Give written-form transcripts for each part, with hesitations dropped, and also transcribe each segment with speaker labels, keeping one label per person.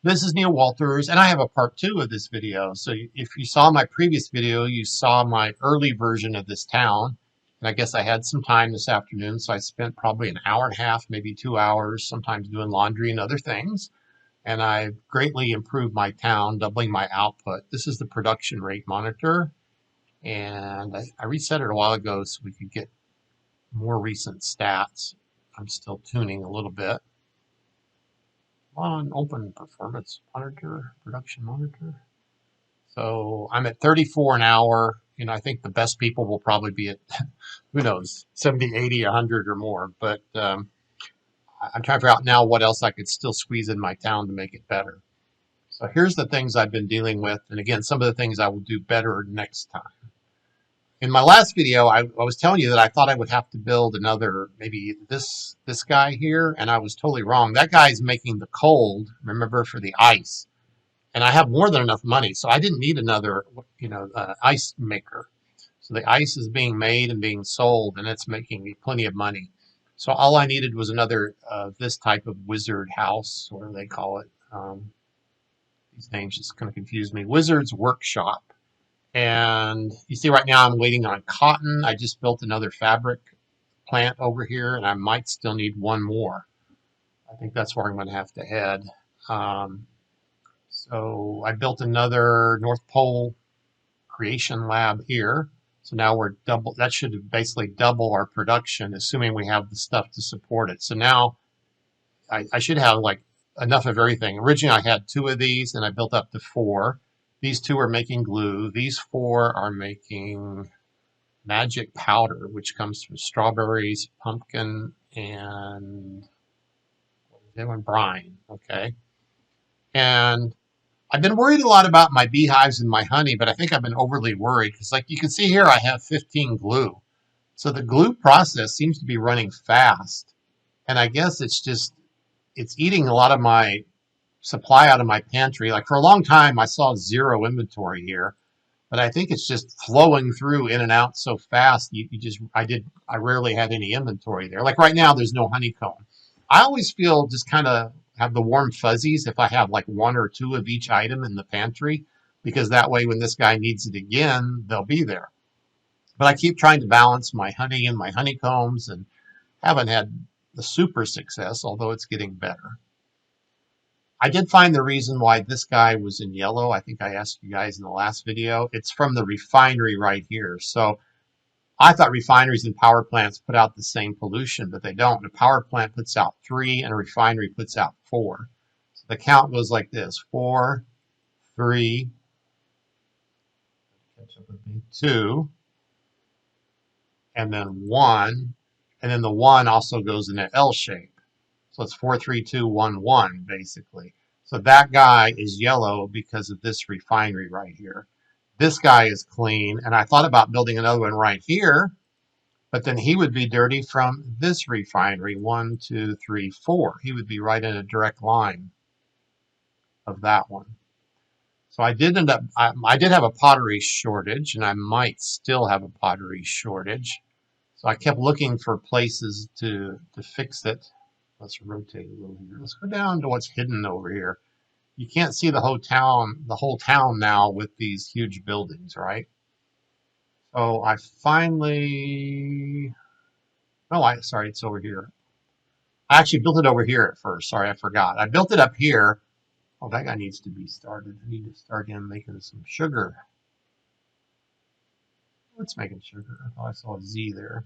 Speaker 1: This is Neil Walters, and I have a part two of this video. So if you saw my previous video, you saw my early version of this town. And I guess I had some time this afternoon, so I spent probably an hour and a half, maybe 2 hours, sometimes doing laundry and other things. And I've greatly improved my town, doubling my output. This is the production rate monitor, and I reset it a while ago so we could get more recent stats. I'm still tuning a little bit. On open performance monitor, production monitor. So I'm at 34 an hour. I think the best people will probably be at, who knows, 70, 80, 100 or more. But I'm trying to figure out now what else I could still squeeze in my town to make it better. So here's the things I've been dealing with. And again, some of the things I will do better next time. In my last video, I was telling you that I thought I would have to build another, maybe this guy here, and I was totally wrong. That guy's making the cold, remember, for the ice. And I have more than enough money, so I didn't need another, ice maker. So the ice is being made and being sold, and it's making me plenty of money. So all I needed was another this type of wizard house, whatever they call it. These names just kind of confuse me. Wizard's Workshop. And you see right now I'm waiting on cotton. I just built another fabric plant over here, and I might still need one more. I think that's where I'm going to have to head. So I built another North Pole creation lab here. So now we're double, that should basically double our production, assuming we have the stuff to support it. So now I should have like enough of everything. Originally I had 2 of these and I built up to 4. These 2 are making glue. These 4 are making magic powder, which comes from strawberries, pumpkin, and brine. Okay. And I've been worried a lot about my beehives and my honey, but I think I've been overly worried because, like you can see here, I have 15 glue. So the glue process seems to be running fast. And I guess it's eating a lot of my supply out of my pantry. Like for a long time, I saw 0 inventory here, but I think it's just flowing through in and out so fast. I rarely had any inventory there. Like right now, there's no honeycomb. I always feel just kind of have the warm fuzzies if I have like 1 or 2 of each item in the pantry, because that way when this guy needs it again, they'll be there. But I keep trying to balance my honey and my honeycombs and haven't had the super success, although it's getting better. I did find the reason why this guy was in yellow. I think I asked you guys in the last video. It's from the refinery right here. So I thought refineries and power plants put out the same pollution, but they don't. A power plant puts out 3 and a refinery puts out 4. So the count goes like this: 4, 3, catch up with me, 2, and then 1. And then the 1 also goes in an L shape. So it's 4, 3, 2, 1, 1, basically. So that guy is yellow because of this refinery right here. This guy is clean, and I thought about building another one right here, but then he would be dirty from this refinery. 1, 2, 3, 4. He would be right in a direct line of that one. So I did I did have a pottery shortage, and I might still have a pottery shortage. So I kept looking for places to fix it. Let's rotate a little here. Let's go down to what's hidden over here. You can't see the whole town now with these huge buildings, right? So I finally, sorry, it's over here. I actually built it over here at first. Sorry, I forgot. I built it up here. Oh, that guy needs to be started. I need to start him making some sugar. What's making sugar? I thought I saw a Z there.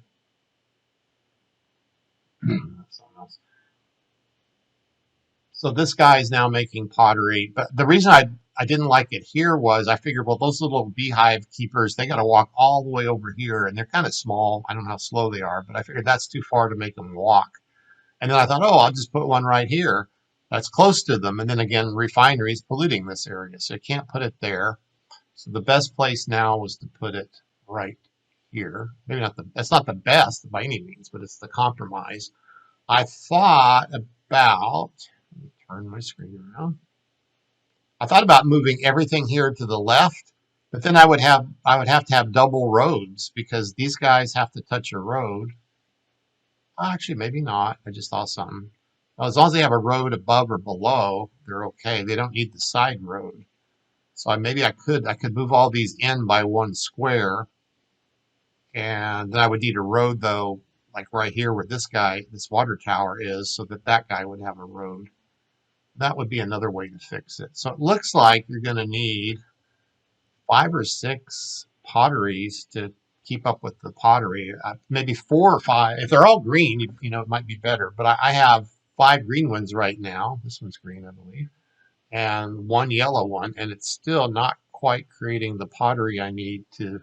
Speaker 1: That's something else. So this guy is now making pottery, but the reason I didn't like it here was I figured, well, those little beehive keepers, they got to walk all the way over here, and they're kind of small. I don't know how slow they are, but I figured that's too far to make them walk. And then I thought, oh, I'll just put one right here that's close to them. And then again, refineries polluting this area, so you can't put it there. So the best place now was to put it right here. Maybe that's not the best by any means, but it's the compromise. I thought about, let me turn my screen around. I thought about moving everything here to the left, but then I would have to have double roads because these guys have to touch a road. Actually, maybe not. I just saw something. Well, as long as they have a road above or below, they're okay. They don't need the side road. So maybe I could move all these in by one square, and then I would need a road though, like right here where this water tower is, so that that guy would have a road. That would be another way to fix it. So it looks like you're going to need 5 or 6 potteries to keep up with the pottery. Maybe 4 or 5. If they're all green, it might be better. But I have 5 green ones right now. This one's green, I believe, and 1 yellow one, and it's still not quite creating the pottery I need to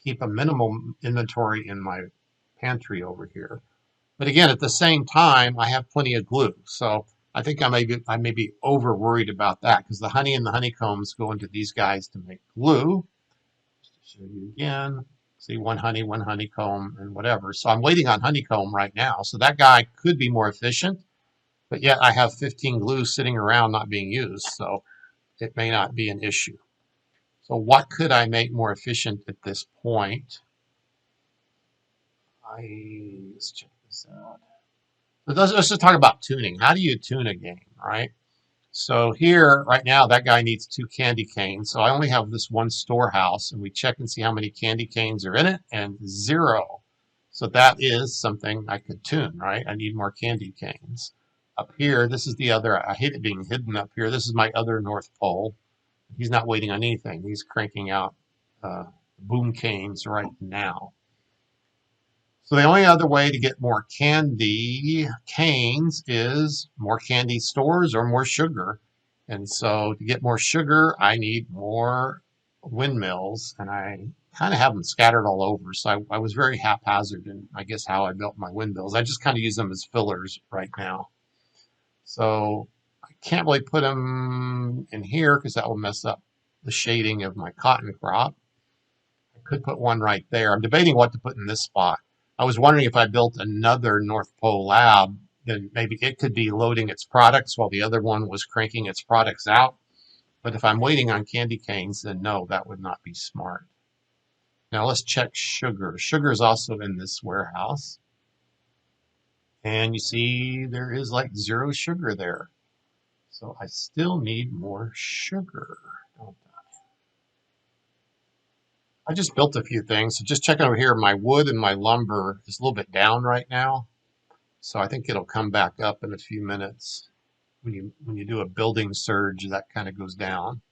Speaker 1: keep a minimum inventory in my pantry over here. But again, at the same time, I have plenty of glue. So I think I may be over worried about that because the honey and the honeycombs go into these guys to make glue. Just to show you again, see, one honey, one honeycomb, and whatever. So I'm waiting on honeycomb right now. So that guy could be more efficient, but yet I have 15 glues sitting around not being used. So it may not be an issue. So what could I make more efficient at this point? Let's check this out. Let's just talk about tuning. How do you tune a game, right? So here, right now, that guy needs 2 candy canes. So I only have this one storehouse, and we check and see how many candy canes are in it, and 0. So that is something I could tune, right? I need more candy canes. Up here, this is the other, I hate it being hidden up here. This is my other North Pole. He's not waiting on anything. He's cranking out boom canes right now. So the only other way to get more candy canes is more candy stores or more sugar. And so to get more sugar, I need more windmills, and I kind of have them scattered all over. So I was very haphazard in, I guess, how I built my windmills. I just kind of use them as fillers right now. So I can't really put them in here because that will mess up the shading of my cotton crop. I could put one right there. I'm debating what to put in this spot. I was wondering if I built another North Pole lab, then maybe it could be loading its products while the other one was cranking its products out. But if I'm waiting on candy canes, then no, that would not be smart. Now let's check sugar. Sugar is also in this warehouse. And you see there is like 0 sugar there. So I still need more sugar. I just built a few things. So just checking over here, my wood and my lumber is a little bit down right now. So I think it'll come back up in a few minutes. When you do a building surge, that kind of goes down.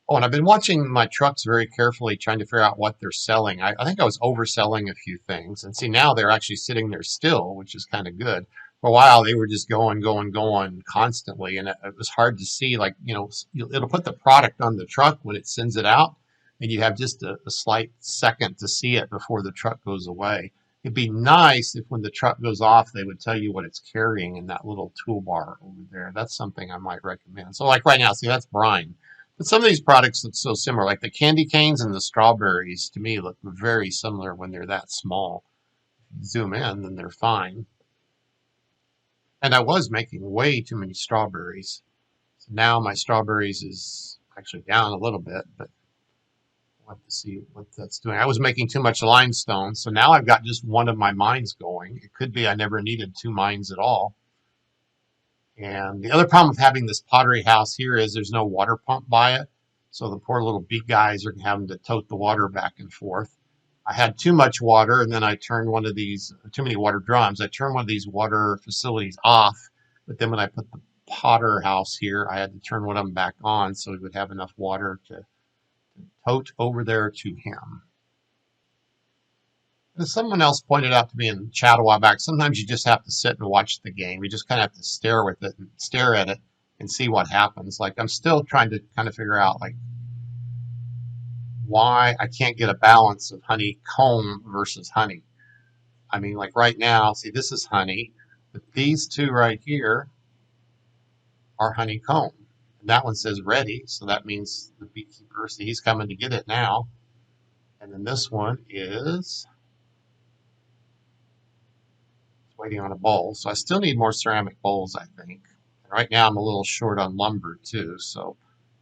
Speaker 1: Oh, and I've been watching my trucks very carefully, trying to figure out what they're selling. I think I was overselling a few things. And see, now they're actually sitting there still, which is kind of good. For a while, they were just going, going, going constantly. And it was hard to see, like, it'll put the product on the truck when it sends it out. And you have just a slight second to see it before the truck goes away. It'd be nice if when the truck goes off, they would tell you what it's carrying in that little toolbar over there. That's something I might recommend. So like right now, see, that's brine. But some of these products look so similar, like the candy canes and the strawberries, to me look very similar when they're that small. If you zoom in, then they're fine. And I was making way too many strawberries. So now my strawberries is actually down a little bit, but I'll have to see what that's doing. I was making too much limestone, so now I've got just one of my mines going. It could be I never needed 2 mines at all. And the other problem with having this pottery house here is there's no water pump by it. So the poor little beak guys are having to tote the water back and forth. I had too much water, and then I turned one of these, too many water drums. I turned one of these water facilities off. But then when I put the potter house here, I had to turn one of them back on so we would have enough water to tote over there to him. As someone else pointed out to me in chat a while back, sometimes you just have to sit and watch the game. You just kind of have to stare at it and see what happens. Like I'm still trying to kind of figure out like why I can't get a balance of honeycomb versus honey. I mean, like right now, see, this is honey, but these two right here are honeycomb. And that one says ready, so that means the beekeeper, see, he's coming to get it now. And then this one is waiting on a bowl. So I still need more ceramic bowls, I think. And right now I'm a little short on lumber too. So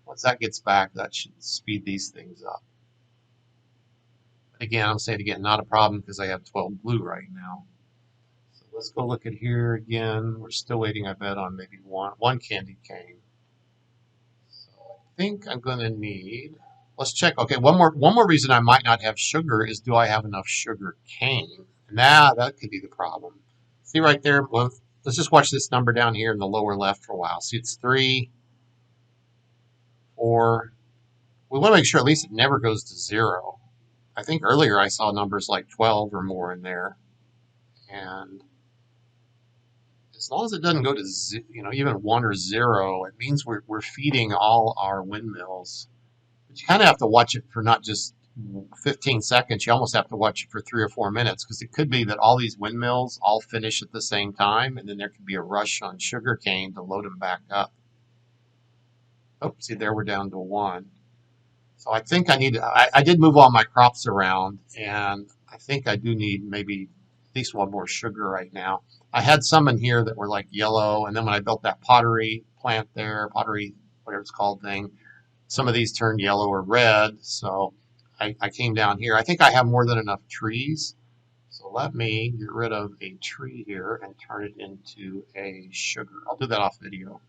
Speaker 1: once that gets back, that should speed these things up. But again, I'll say it again, not a problem because I have 12 glue right now. So Let's go look at here again. We're still waiting, I bet, on maybe one candy cane. So I think I'm going to need. Let's check. Okay, one more reason I might not have sugar is, do I have enough sugar cane? Nah, that could be the problem. See right there. Well, let's just watch this number down here in the lower left for a while. See, it's 3, 4. We want to make sure at least it never goes to 0. I think earlier I saw numbers like 12 or more in there, and as long as it doesn't go to even 1 or 0, it means we're feeding all our windmills. But you kind of have to watch it for not just 15 seconds. You almost have to watch it for 3 or 4 minutes, because it could be that all these windmills all finish at the same time, and then there could be a rush on sugarcane to load them back up. Oh, see there, we're down to 1. So I think I did move all my crops around, and I think I do need maybe at least one more sugar right now. I had some in here that were like yellow, and then when I built that pottery plant there, pottery, whatever it's called thing, some of these turned yellow or red, so I came down here. I think I have more than enough trees, so let me get rid of a tree here and turn it into a sugar. I'll do that off video.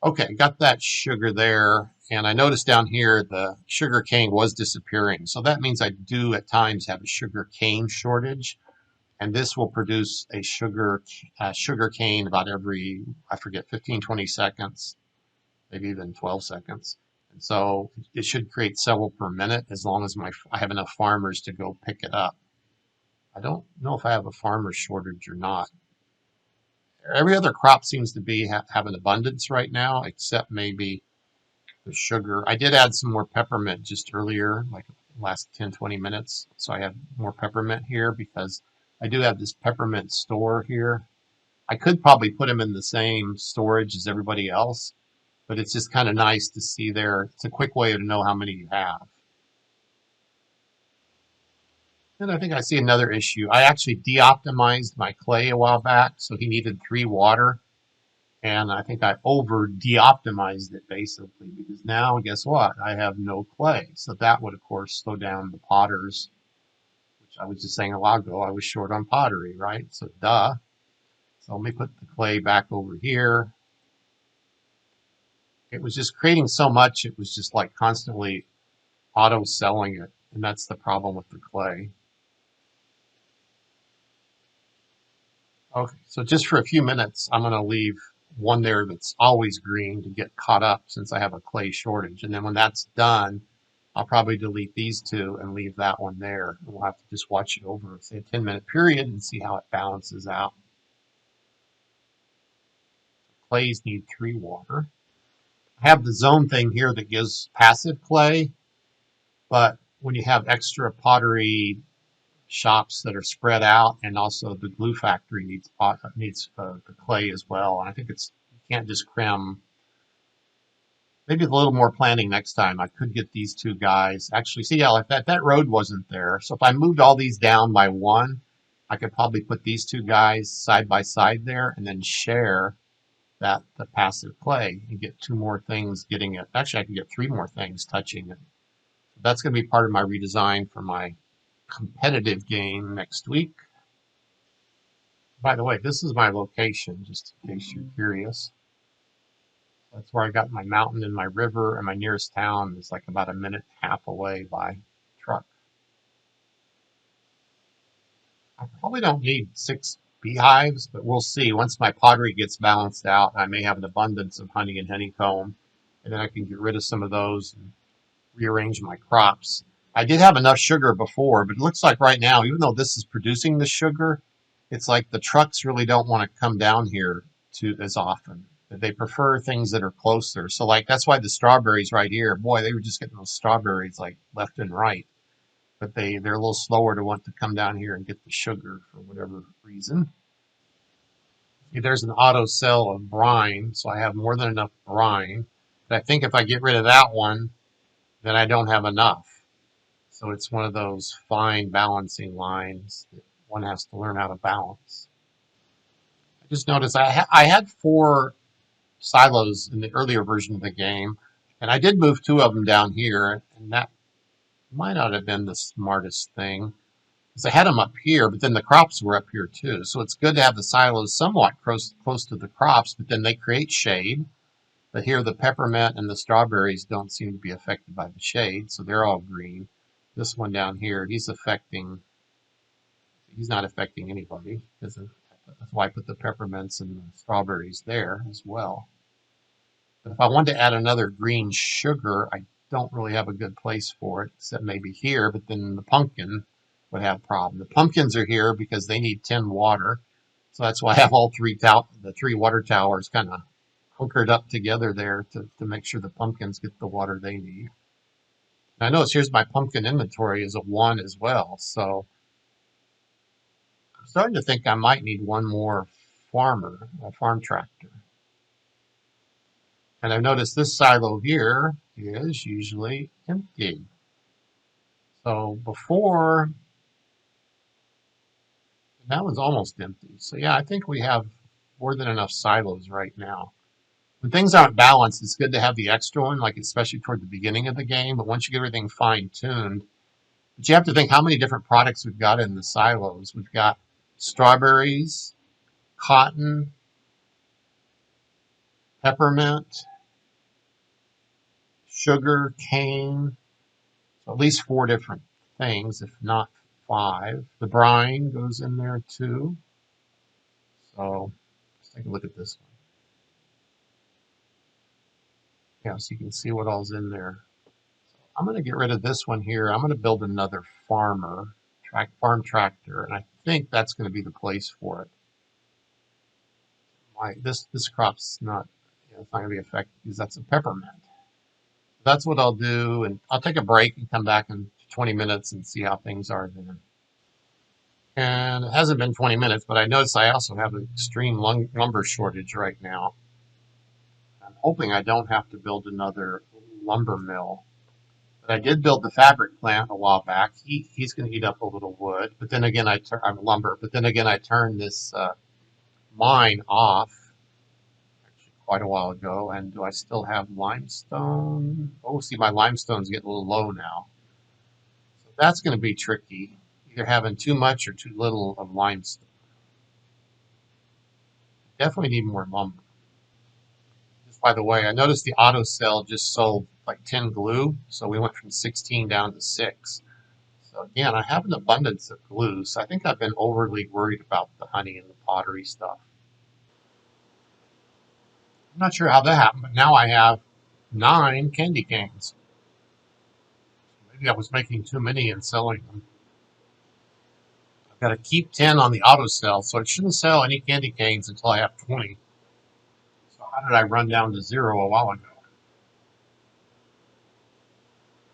Speaker 1: Okay, got that sugar there, and I noticed down here the sugar cane was disappearing. So that means I do at times have a sugar cane shortage, and this will produce a sugar cane about every, I forget, 15, 20 seconds, maybe even 12 seconds. And so it should create several per minute as long as I have enough farmers to go pick it up. I don't know if I have a farmer shortage or not. Every other crop seems to be have an abundance right now, except maybe the sugar. I did add some more peppermint just earlier, like last 10, 20 minutes. So I have more peppermint here because I do have this peppermint store here. I could probably put them in the same storage as everybody else, but it's just kind of nice to see there. It's a quick way to know how many you have. And I think I see another issue. I actually de-optimized my clay a while back, so he needed 3 water. And I think I over de-optimized it basically, because now guess what? I have no clay. So that would of course slow down the potters, which I was just saying a while ago, I was short on pottery, right? So duh. So let me put the clay back over here. It was just creating so much, it was just like constantly auto selling it. And that's the problem with the clay. Okay, so just for a few minutes, I'm going to leave one there that's always green to get caught up since I have a clay shortage. And then when that's done, I'll probably delete these 2 and leave that one there. We'll have to just watch it over, say, a 10-minute period and see how it balances out. Clays need 3 water. I have the zone thing here that gives passive clay, but when you have extra pottery shops that are spread out, and also the glue factory needs the clay as well. And I think you can't just cram. Maybe a little more planning next time. I could get these 2 guys. Actually, see, yeah, like that road wasn't there. So if I moved all these down by 1, I could probably put these 2 guys side by side there and then share the passive clay and get 2 more things getting it. Actually, I can get 3 more things touching it. That's going to be part of my redesign for my competitive game next week. By the way, this is my location, just in case you're curious. That's where I got my mountain and my river, and my nearest town is like about a minute and a half away by truck. I probably don't need 6 beehives, but we'll see. Once my pottery gets balanced out, I may have an abundance of honey and honeycomb, and then I can get rid of some of those and rearrange my crops. I did have enough sugar before, but it looks like right now, even though this is producing the sugar, it's like the trucks really don't want to come down here as often. They prefer things that are closer. So like that's why the strawberries right here, boy, they were just getting those strawberries like left and right. But they're a little slower to want to come down here and get the sugar for whatever reason. There's an auto sell of brine, so I have more than enough brine. But I think if I get rid of that one, then I don't have enough. So it's one of those fine balancing lines that one has to learn how to balance. I just noticed I had 4 silos in the earlier version of the game, and I did move 2 of them down here, and that might not have been the smartest thing. because I had them up here, but then the crops were up here too. So it's good to have the silos somewhat close to the crops, but then they create shade. But here the peppermint and the strawberries don't seem to be affected by the shade, so they're all green. This one down here, he's not affecting anybody. That's why I put the peppermints and the strawberries there as well. But if I wanted to add another green sugar, I don't really have a good place for it, except maybe here, but then the pumpkin would have a problem. The pumpkins are here because they need 10 water. So that's why I have all the three water towers kind of hookered up together there to make sure the pumpkins get the water they need. And I notice here's my pumpkin inventory is a 1 as well. So I'm starting to think I might need one more a farm tractor. And I've noticed this silo here is usually empty. So before, that one's almost empty. So yeah, I think we have more than enough silos right now. When things aren't balanced, it's good to have the extra one, like especially toward the beginning of the game. But once you get everything fine-tuned, but you have to think how many different products we've got in the silos. We've got strawberries, cotton, peppermint, sugar, cane. So at least 4 different things, if not 5. The brine goes in there too. So let's take a look at this one. Yeah, so you can see what all's in there. I'm going to get rid of this one here. I'm going to build another farm tractor, and I think that's going to be the place for it. This crop's not, it's not going to be affected because that's a peppermint. That's what I'll do, and I'll take a break and come back in 20 minutes and see how things are then. And it hasn't been 20 minutes, but I notice I also have an extreme lumber shortage right now. I'm hoping I don't have to build another lumber mill. But I did build the fabric plant a while back. He's going to eat up a little wood, but then again I'm lumber. But then again I turned this mine off actually quite a while ago. And do I still have limestone? Oh, see, my limestone's getting a little low now. So that's going to be tricky, either having too much or too little of limestone. Definitely need more lumber. Just by the way, I noticed the auto sell just sold like 10 glue, so we went from 16 down to 6. So again, I have an abundance of glue, so I think I've been overly worried about the honey and the pottery stuff. I'm not sure how that happened, but now I have 9 candy canes. Maybe I was making too many and selling them. I've got to keep 10 on the auto sell, so it shouldn't sell any candy canes until I have 20. So how did I run down to 0 a while ago?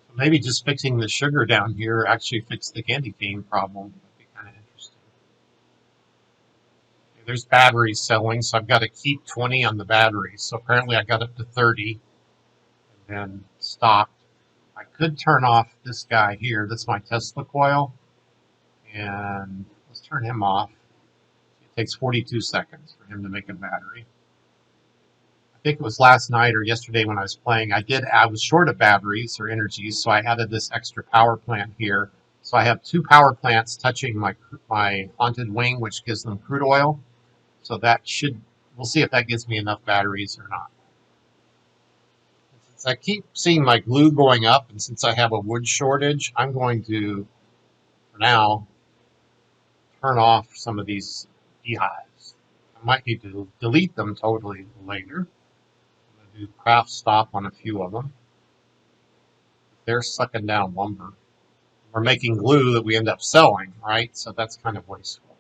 Speaker 1: So maybe just fixing the sugar down here actually fixed the candy cane problem. That'd be kind of interesting. Okay, there's batteries selling, so I've got to keep 20 on the batteries. So apparently I got up to 30 and then stopped. I could turn off this guy here. That's my Tesla coil. And let's turn him off. It takes 42 seconds for him to make a battery. I think it was last night or yesterday when I was playing, I was short of batteries or energies, so I added this extra power plant here. So I have 2 power plants touching my haunted wing, which gives them crude oil. So we'll see if that gives me enough batteries or not. Since I keep seeing my glue going up, and since I have a wood shortage, I'm going to, for now, turn off some of these beehives. I might need to delete them totally later. I'm going to do craft stop on a few of them. They're sucking down lumber. We're making glue that we end up selling, right? So that's kind of wasteful.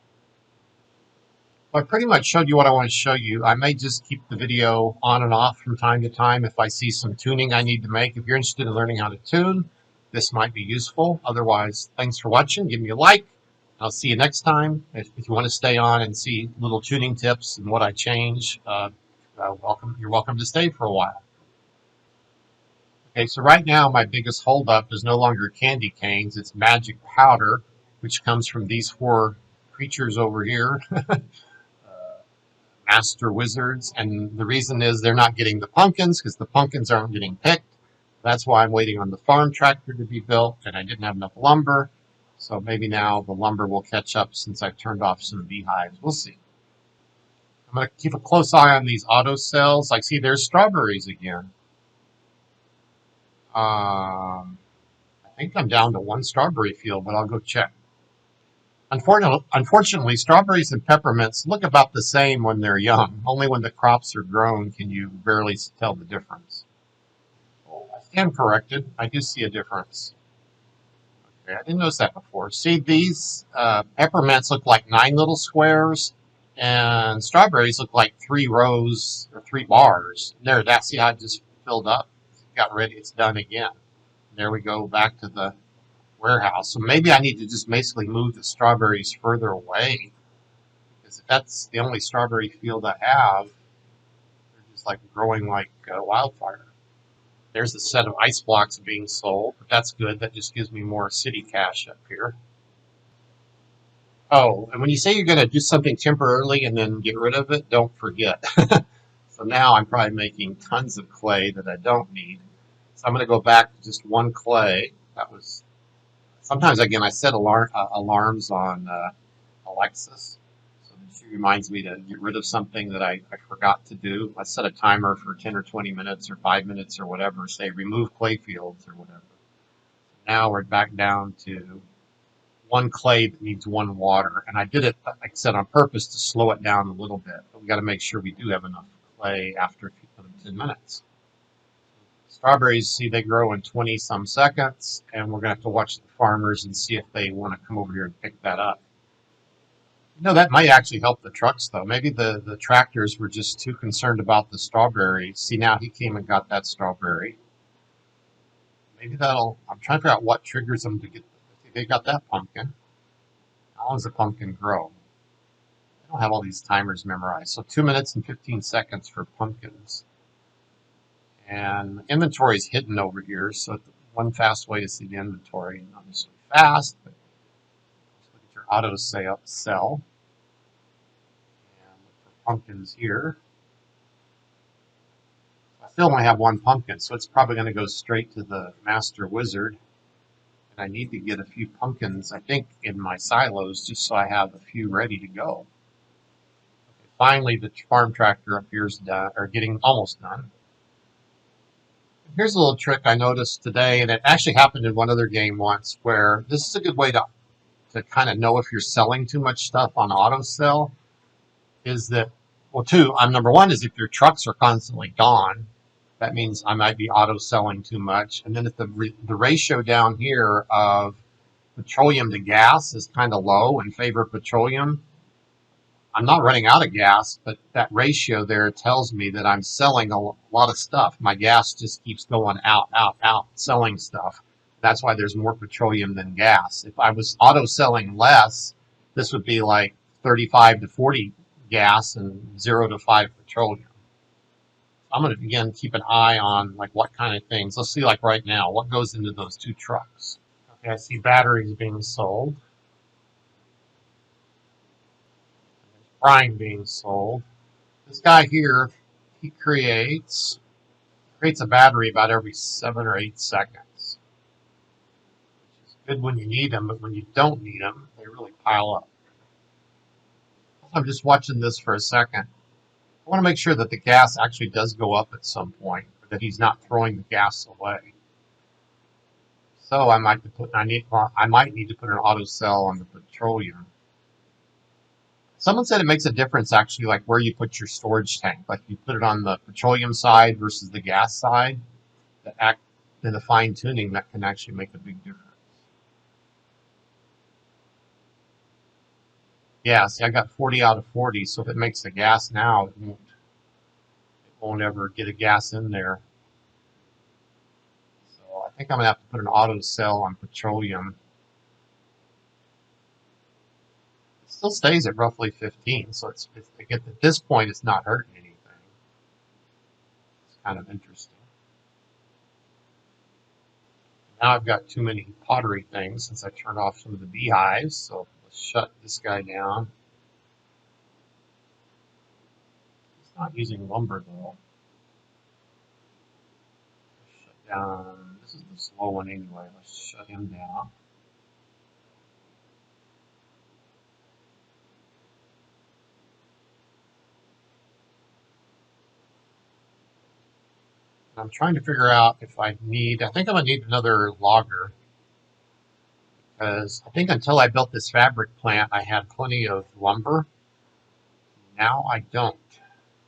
Speaker 1: Well, I pretty much showed you what I want to show you. I may just keep the video on and off from time to time if I see some tuning I need to make. If you're interested in learning how to tune, this might be useful. Otherwise, thanks for watching. Give me a like. I'll see you next time. If you want to stay on and see little tuning tips and what I change, you're welcome to stay for a while. Okay, so right now my biggest holdup is no longer candy canes. It's magic powder, which comes from these 4 creatures over here. Master wizards, and the reason is they're not getting the pumpkins because the pumpkins aren't getting picked. That's why I'm waiting on the farm tractor to be built, and I didn't have enough lumber. So maybe now the lumber will catch up since I've turned off some beehives. We'll see. I'm going to keep a close eye on these auto cells. I see there's strawberries again. I think I'm down to one strawberry field, but I'll go check. Unfortunately, strawberries and peppermints look about the same when they're young. Only when the crops are grown can you barely tell the difference. Oh, I stand corrected. I do see a difference. Okay, I didn't notice that before. See, these peppermints look like 9 little squares, and strawberries look like 3 rows or 3 bars. There, that's see how it just filled up? Got ready. It's done again. There we go, back to the warehouse. So maybe I need to just basically move the strawberries further away, because if that's the only strawberry field I have, they're just like growing like wildfire. There's a set of ice blocks being sold, but that's good. That just gives me more city cash up here. Oh, and when you say you're going to do something temporarily and then get rid of it, don't forget. So now I'm probably making tons of clay that I don't need. So I'm going to go back to just one clay. That was sometimes again I set alarms on Alexis, so that she reminds me to get rid of something that I forgot to do. I set a timer for 10 or 20 minutes or 5 minutes or whatever. Say remove clay fields or whatever. Now we're back down to one clay that needs one water, and I did it, like I said, on purpose to slow it down a little bit. But we got to make sure we do have enough clay after 10 minutes. Strawberries, see, they grow in 20 some seconds, and we're going to have to watch the farmers and see if they want to come over here and pick that up. You know, that might actually help the trucks, though. Maybe the tractors were just too concerned about the strawberries. See, now he came and got that strawberry. Maybe that'll, I'm trying to figure out what triggers them to get, they got that pumpkin. How long does the pumpkin grow? I don't have all these timers memorized. So 2 minutes and 15 seconds for pumpkins. And inventory is hidden over here, so one fast way to see the inventory, not necessarily fast, but look at your auto sell. And look for pumpkins here. I still only have one pumpkin, so it's probably going to go straight to the master wizard. And I need to get a few pumpkins, I think, in my silos, just so I have a few ready to go. Okay, finally, the farm tractor up here is done, or getting almost done. Here's a little trick I noticed today, and it actually happened in one other game once, where this is a good way to kind of know if you're selling too much stuff on auto sell, is that, well, number one is if your trucks are constantly gone, that means I might be auto selling too much. And then if the ratio down here of petroleum to gas is kind of low in favor of petroleum, I'm not running out of gas, but that ratio there tells me that I'm selling a lot of stuff. My gas just keeps going out, selling stuff. That's why there's more petroleum than gas. If I was auto selling less, this would be like 35 to 40 gas and 0 to 5 petroleum. I'm going to again keep an eye on like what kind of things. Let's see, like right now, what goes into those two trucks. Okay, I see batteries being sold. Brine being sold. This guy here, he creates a battery about every 7 or 8 seconds, which is good when you need them, but when you don't need them, they really pile up. I'm just watching this for a second. I want to make sure that the gas actually does go up at some point, or that he's not throwing the gas away. So I might need to put an auto cell on the petroleum. Someone said it makes a difference actually, like where you put your storage tank. Like you put it on the petroleum side versus the gas side. In the fine tuning, that can actually make a big difference. Yeah, see, I got 40 out of 40, so if it makes the gas now, it won't ever get a gas in there. So I think I'm gonna have to put an auto cell on petroleum. It still stays at roughly 15, so it's at this point, it's not hurting anything. It's kind of interesting. Now I've got too many pottery things since I turned off some of the beehives, so let's shut this guy down. It's not using lumber though. Shut down. This is the slow one anyway. Let's shut him down. I'm trying to figure out if I think I'm gonna need another logger because I think until I built this fabric plant, I had plenty of lumber. Now I don't.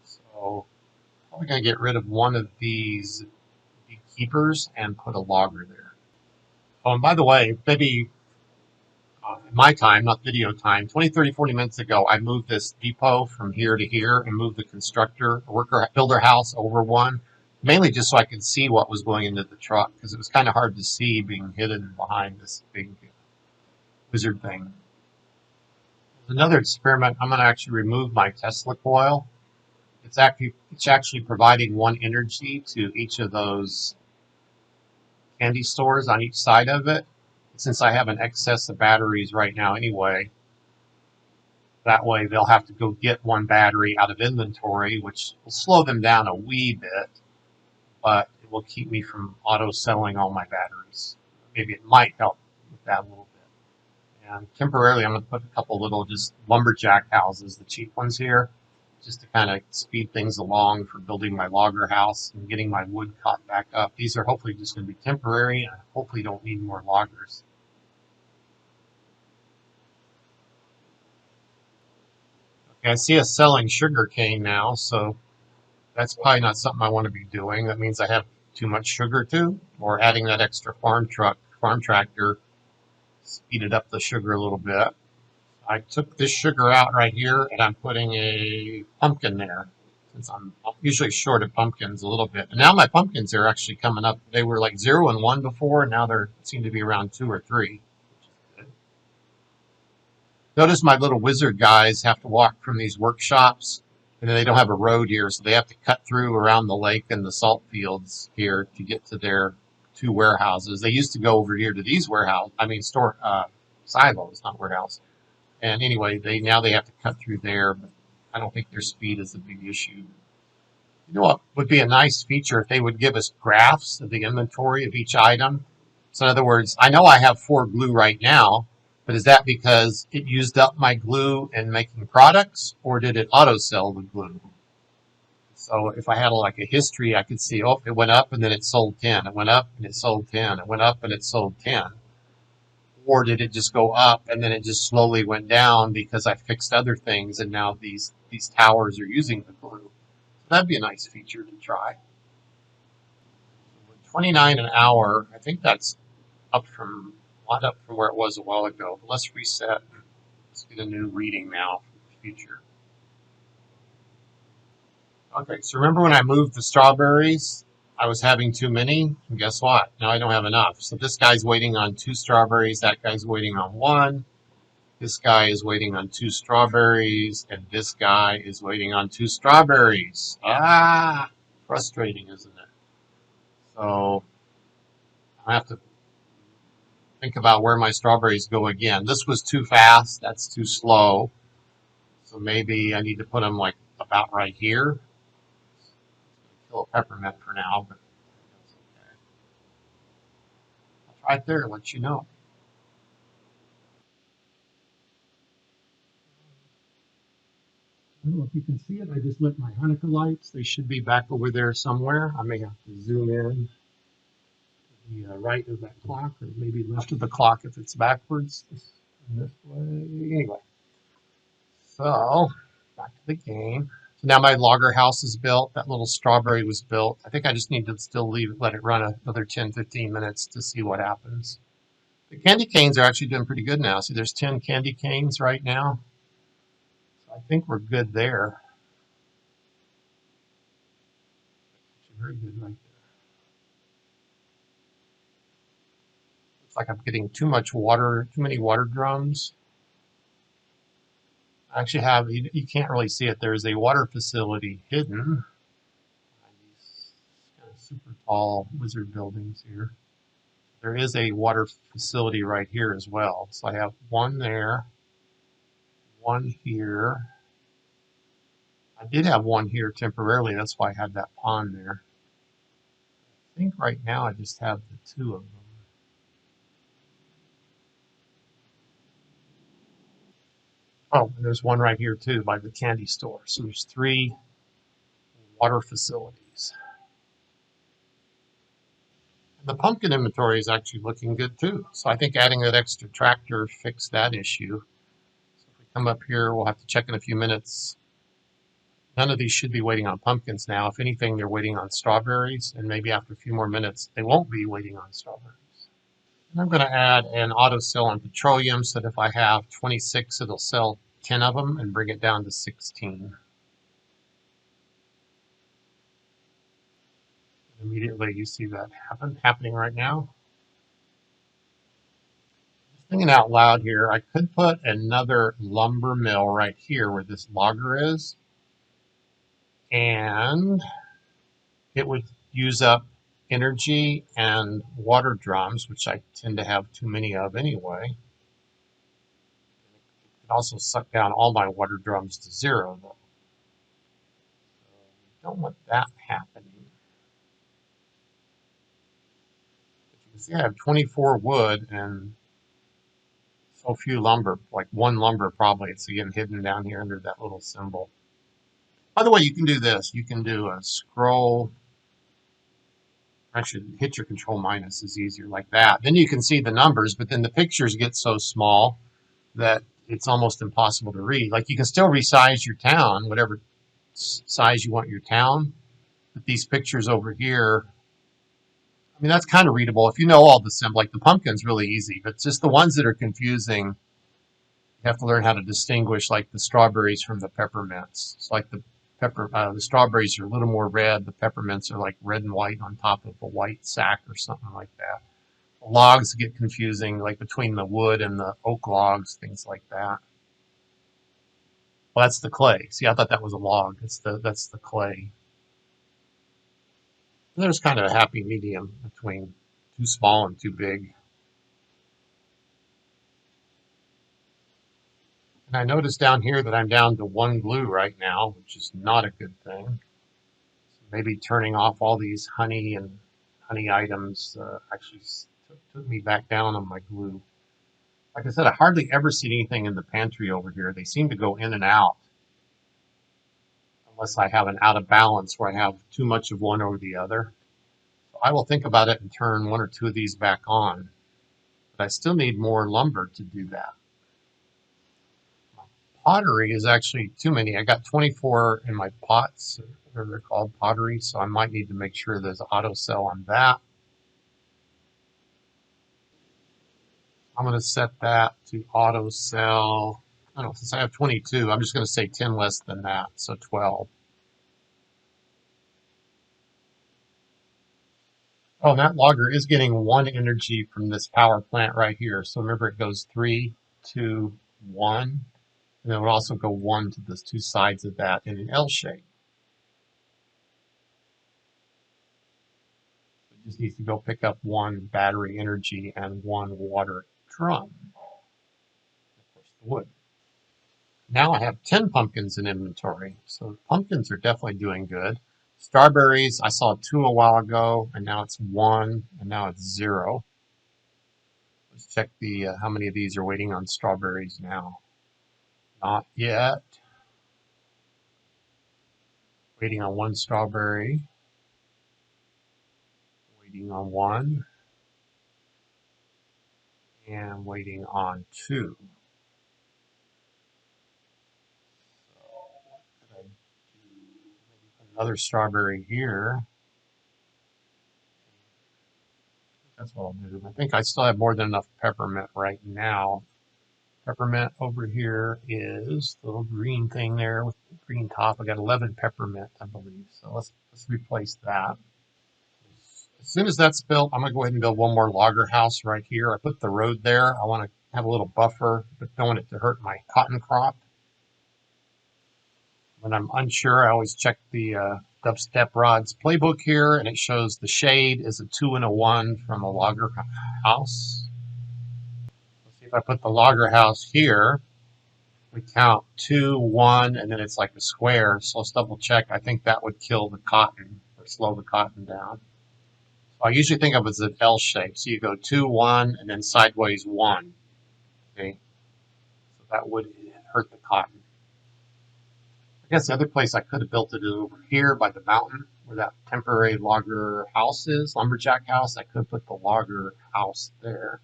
Speaker 1: So I'm probably gonna get rid of one of these beekeepers and put a logger there. Oh, and by the way, maybe in my time, not video time, 20, 30, 40 minutes ago, I moved this depot from here to here and moved the builder house over one, mainly just so I could see what was going into the truck because it was kind of hard to see being hidden behind this big wizard thing. There's another experiment. I'm going to actually remove my Tesla coil. It's actually providing one energy to each of those candy stores on each side of it. Since I have an excess of batteries right now anyway, that way they'll have to go get one battery out of inventory, which will slow them down a wee bit, but it will keep me from auto selling all my batteries. Maybe it might help with that a little bit. And temporarily I'm going to put a couple little just lumberjack houses, the cheap ones here, just to kind of speed things along for building my logger house and getting my wood caught back up. These are hopefully just going to be temporary and hopefully don't need more loggers. Okay, I see us selling sugar cane now, so that's probably not something I want to be doing. That means I have too much sugar too, or adding that extra farm tractor, speeded up the sugar a little bit. I took this sugar out right here and I'm putting a pumpkin there since I'm usually short of pumpkins a little bit. And now my pumpkins are actually coming up. They were like 0 and 1 before, and now they seem to be around 2 or 3. Notice my little wizard guys have to walk from these workshops, and then they don't have a road here, so they have to cut through around the lake and the salt fields here to get to their 2 warehouses. They used to go over here to these silos, not warehouse. And anyway, they have to cut through there, but I don't think their speed is a big issue. You know what would be a nice feature if they would give us graphs of the inventory of each item? So in other words, I know I have 4 glue right now, but is that because it used up my glue in making products, or did it auto sell the glue? So if I had like a history, I could see, oh, it went up and then it sold 10. It went up and it sold 10. It went up and it sold 10. Or did it just go up and then it just slowly went down because I fixed other things and now these towers are using the glue? So that'd be a nice feature to try. 29 an hour, I think that's a lot up from where it was a while ago. But let's reset. Let's get a new reading now for the future. Okay, so remember when I moved the strawberries? I was having too many, and guess what? Now I don't have enough. So this guy's waiting on 2 strawberries, that guy's waiting on 1. This guy is waiting on 2 strawberries, and this guy is waiting on 2 strawberries. Ah, frustrating, isn't it? So I have to think about where my strawberries go again. This was too fast. That's too slow. So maybe I need to put them like about right here. Kill a peppermint for now, but that's okay. I'll try it there and let you know. I don't know if you can see it. I just lit my Hanukkah lights. They should be back over there somewhere. I may have to zoom in to the right of that clock, or maybe left of the clock if it's backwards. This way. Anyway, so back to the game. So now my logger house is built. That little strawberry was built. I think I just need to still let it run another 10, 15 minutes to see what happens. The candy canes are actually doing pretty good now. See, there's 10 candy canes right now. So I think we're good there. Actually, very good right there. Looks like I'm getting too much water, too many water drums. I actually have, you can't really see it. There's a water facility hidden behind these kind of super tall wizard buildings here. There is a water facility right here as well. So I have one there, one here. I did have one here temporarily. That's why I had that pond there. I think right now I just have the 2 of them. Oh, and there's one right here too by the candy store. So there's 3 water facilities. The pumpkin inventory is actually looking good too. So I think adding that extra tractor fixed that issue. So if we come up here, we'll have to check in a few minutes. None of these should be waiting on pumpkins now. If anything, they're waiting on strawberries, and maybe after a few more minutes, they won't be waiting on strawberries. And I'm going to add an auto sell on petroleum so that if I have 26, it'll sell 10 of them and bring it down to 16. And immediately you see that happening right now. Thinking out loud here, I could put another lumber mill right here where this logger is, and it would use up energy and water drums, which I tend to have too many of anyway. It could also suck down all my water drums to zero, though. So don't want that happening. But you can see I have 24 wood and so few lumber, like one lumber probably. It's again hidden down here under that little symbol. By the way, you can do this. You can do a scroll. Actually, hit your control minus is easier like that. Then you can see the numbers, but then the pictures get so small that it's almost impossible to read. Like you can still resize your town, whatever size you want your town. But these pictures over here, I mean, that's kind of readable. If you know all the symbols, like the pumpkin's really easy, but it's just the ones that are confusing. You have to learn how to distinguish like the strawberries from the peppermints. It's like the strawberries are a little more red. The peppermints are like red and white on top of a white sack or something like that. The logs get confusing, like between the wood and the oak logs, things like that. Well, that's the clay. See, I thought that was a log. That's the clay. And there's kind of a happy medium between too small and too big. And I notice down here that I'm down to one glue right now, which is not a good thing. So maybe turning off all these honey and honey items actually took me back down on my glue. Like I said, I hardly ever see anything in the pantry over here. They seem to go in and out unless I have an out of balance where I have too much of one over the other. So I will think about it and turn one or two of these back on. But I still need more lumber to do that. Pottery is actually too many. I got 24 in my pots, or they're called pottery, so I might need to make sure there's an auto sell on that. I'm going to set that to auto sell. I don't know, since I have 22, I'm just going to say 10 less than that, so 12. Oh, and that logger is getting one energy from this power plant right here. So remember, it goes 3, 2, 1. And it would also go 1 to the two sides of that in an L shape. It just needs to go pick up 1 battery energy and 1 water drum. Of course, the wood. Now I have 10 pumpkins in inventory. So pumpkins are definitely doing good. Strawberries, I saw 2 a while ago, and now it's 1, and now it's 0. Let's check the how many of these are waiting on strawberries now. Not yet. Waiting on 1 strawberry. Waiting on 1. And waiting on 2. So what could I do? Maybe put another strawberry here. That's what I'll do. I think I still have more than enough peppermint right now. Peppermint over here is the little green thing there with the green top. I got 11 peppermint, I believe. So let's replace that. As soon as that's built, I'm going to go ahead and build one more logger house right here. I put the road there. I want to have a little buffer, but don't want it to hurt my cotton crop. When I'm unsure, I always check the Dubstep Rod's playbook here, and it shows the shade is a 2 and a 1 from a logger house. Let's see if I put the logger house here. We count 2, 1, and then it's like a square. So let's double check. I think that would kill the cotton or slow the cotton down. So I usually think of it as an L shape. So you go 2, 1, and then sideways 1. Okay, so that would hurt the cotton. I guess the other place I could have built it is over here by the mountain. where that temporary logger house is, lumberjack house. I could put the logger house there.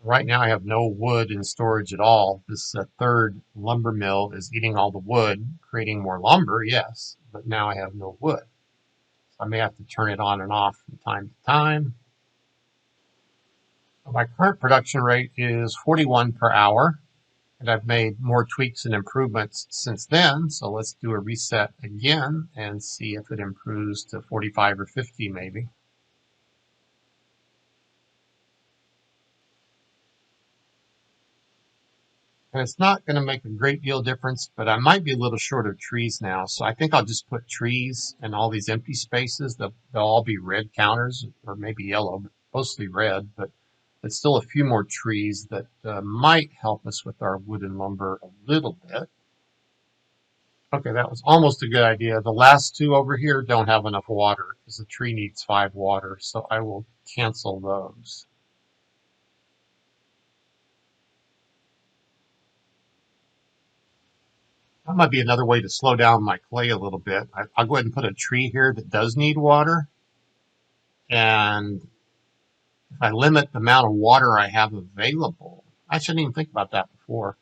Speaker 1: Right now I have no wood in storage at all. This third lumber mill is eating all the wood, creating more lumber, yes, but now I have no wood. So I may have to turn it on and off from time to time. My current production rate is 41 per hour, and I've made more tweaks and improvements since then. So let's do a reset again and see if it improves to 45 or 50 maybe. And it's not going to make a great deal of difference, but I might be a little short of trees now. So I think I'll just put trees in all these empty spaces. They'll all be red counters or maybe yellow, but mostly red. But it's still a few more trees that might help us with our wood and lumber a little bit. Okay, that was almost a good idea. The last two over here don't have enough water because the tree needs 5 water. So I will cancel those. That might be another way to slow down my clay a little bit. I'll go ahead and put a tree here that does need water. And if I limit the amount of water I have available, I shouldn't even think about that before.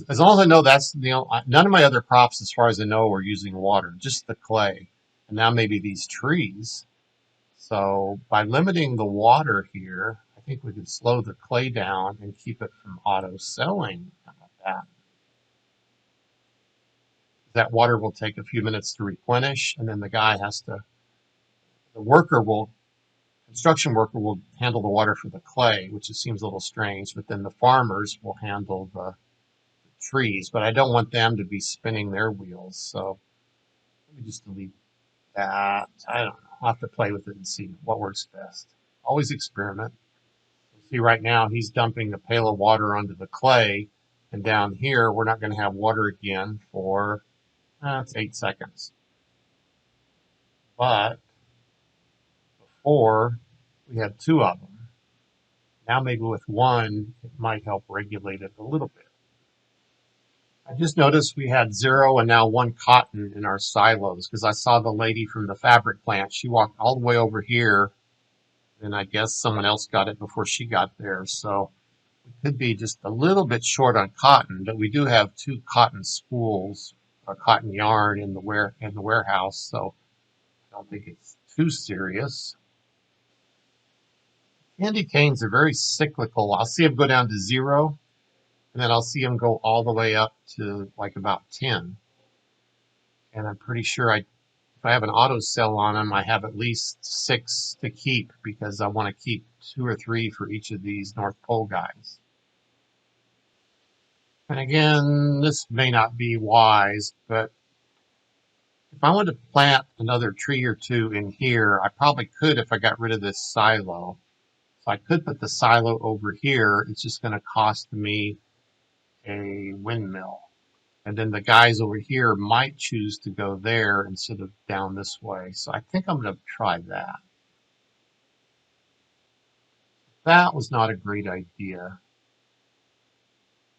Speaker 1: As long as I know that's none of my other crops, as far as I know, are using water, just the clay. And now maybe these trees. So by limiting the water here, I think we can slow the clay down and keep it from auto selling. How about that? That water will take a few minutes to replenish, and then the worker will construction worker will handle the water for the clay, which just seems a little strange, but then the farmers will handle the trees. But I don't want them to be spinning their wheels, so let me just delete that. I don't know. I'll have to play with it and see what works best. Always experiment. See, right now he's dumping a pail of water onto the clay, and down here we're not going to have water again for it's 8 seconds. But before we had 2 of them. Now maybe with 1, it might help regulate it a little bit. I just noticed we had 0 and now 1 cotton in our silos because I saw the lady from the fabric plant. She walked all the way over here, and I guess someone else got it before she got there. So we could be just a little bit short on cotton, but we do have 2 cotton spools or cotton yarn in the warehouse, so I don't think it's too serious. Candy canes are very cyclical. I'll see them go down to 0, and then I'll see them go all the way up to like about 10. And I'm pretty sure if I have an auto sell on them, I have at least 6 to keep because I want to keep 2 or 3 for each of these North Pole guys. And again, this may not be wise, but if I want to plant another tree or 2 in here, I probably could if I got rid of this silo. So I could put the silo over here. It's just going to cost me a windmill. And then the guys over here might choose to go there instead of down this way. So I think I'm going to try that. That was not a great idea.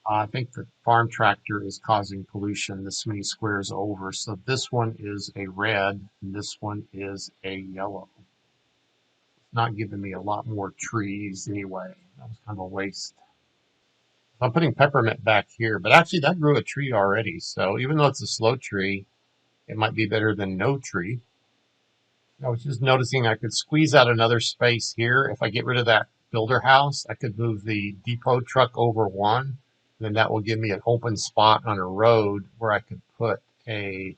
Speaker 1: I think the farm tractor is causing pollution this many squares over. So this one is a red and this one is a yellow. It's not giving me a lot more trees anyway. That was kind of a waste. I'm putting peppermint back here, but actually that grew a tree already. So even though it's a slow tree, it might be better than no tree. I was just noticing I could squeeze out another space here. If I get rid of that builder house, I could move the depot truck over one. Then that will give me an open spot on a road where I could put like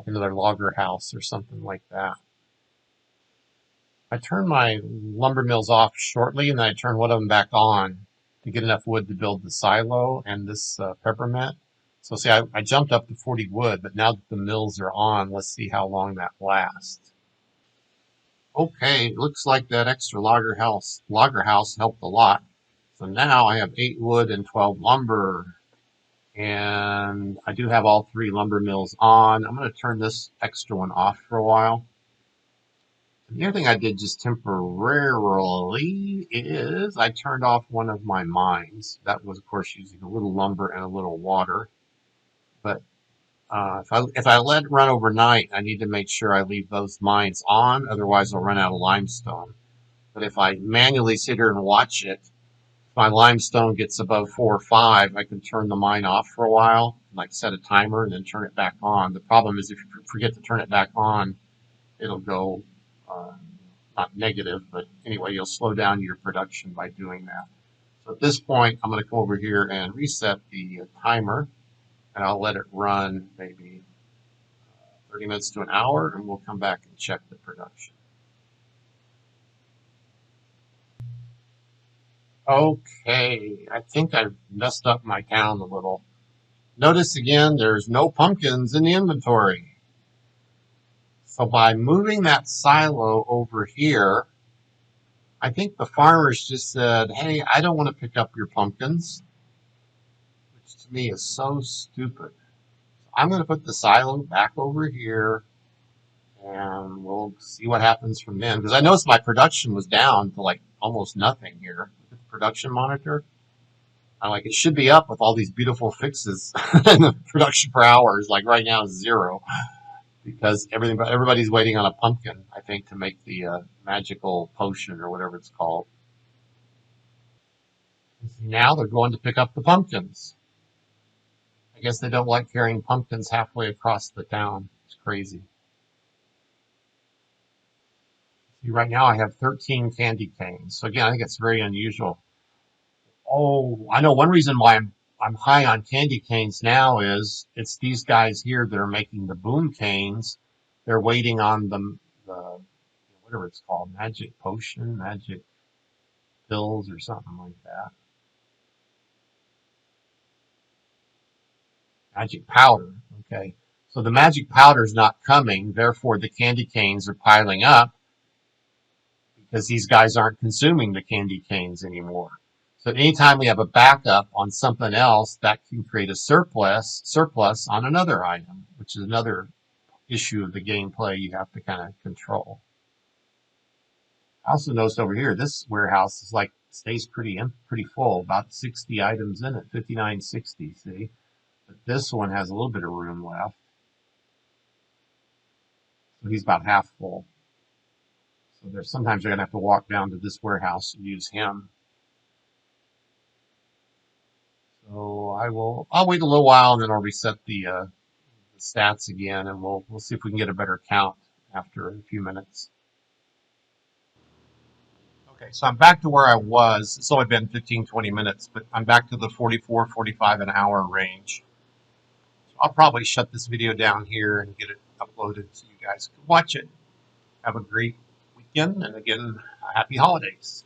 Speaker 1: another logger house or something like that. I turn my lumber mills off shortly, and then I turn one of them back on to get enough wood to build the silo and this peppermint. So see, I jumped up to 40 wood, but now that the mills are on, let's see how long that lasts. Okay, looks like that extra logger house helped a lot. So now I have 8 wood and 12 lumber. And I do have all 3 lumber mills on. I'm going to turn this extra one off for a while. The other thing I did just temporarily is I turned off one of my mines. That was, of course, using a little lumber and a little water. But If I let it run overnight, I need to make sure I leave those mines on, otherwise I'll run out of limestone. But if I manually sit here and watch it, if my limestone gets above 4 or 5, I can turn the mine off for a while, like set a timer and then turn it back on. The problem is if you forget to turn it back on, it'll go uh, not negative, but anyway, you'll slow down your production by doing that. So at this point, I'm going to come over here and reset the timer, and I'll let it run maybe 30 minutes to an hour, and we'll come back and check the production. Okay, I think I've messed up my count a little. Notice again, there's no pumpkins in the inventory. So by moving that silo over here, I think the farmers just said, hey, I don't want to pick up your pumpkins, which to me is so stupid. I'm going to put the silo back over here and we'll see what happens from then. Because I noticed my production was down to like almost nothing here. Look at the production monitor. I'm like, it should be up with all these beautiful fixes. And the production per hour is like right now is 0 because everybody's waiting on a pumpkin, I think, to make the magical potion or whatever it's called. Now they're going to pick up the pumpkins. I guess they don't like carrying pumpkins halfway across the town. It's crazy. See, right now I have 13 candy canes. So again, I think it's very unusual. Oh, I know one reason why I'm high on candy canes now is it's these guys here that are making the boom canes. They're waiting on the whatever it's called, magic potion, magic pills, or something like that. Magic powder. Okay, so the magic powder is not coming. Therefore, the candy canes are piling up because these guys aren't consuming the candy canes anymore. So anytime we have a backup on something else, that can create a surplus on another item, which is another issue of the gameplay you have to kind of control. I also noticed over here, this warehouse is like stays pretty full, about 60 items in it, 5960, see? But this one has a little bit of room left. So he's about half full. So there's sometimes you're gonna have to walk down to this warehouse and use him. So I'll wait a little while and then I'll reset the stats again and we'll see if we can get a better count after a few minutes. Okay, so I'm back to where I was. It's only been 15, 20 minutes, but I'm back to the 44, 45 an hour range. So I'll probably shut this video down here and get it uploaded so you guys can watch it. Have a great weekend and again, happy holidays.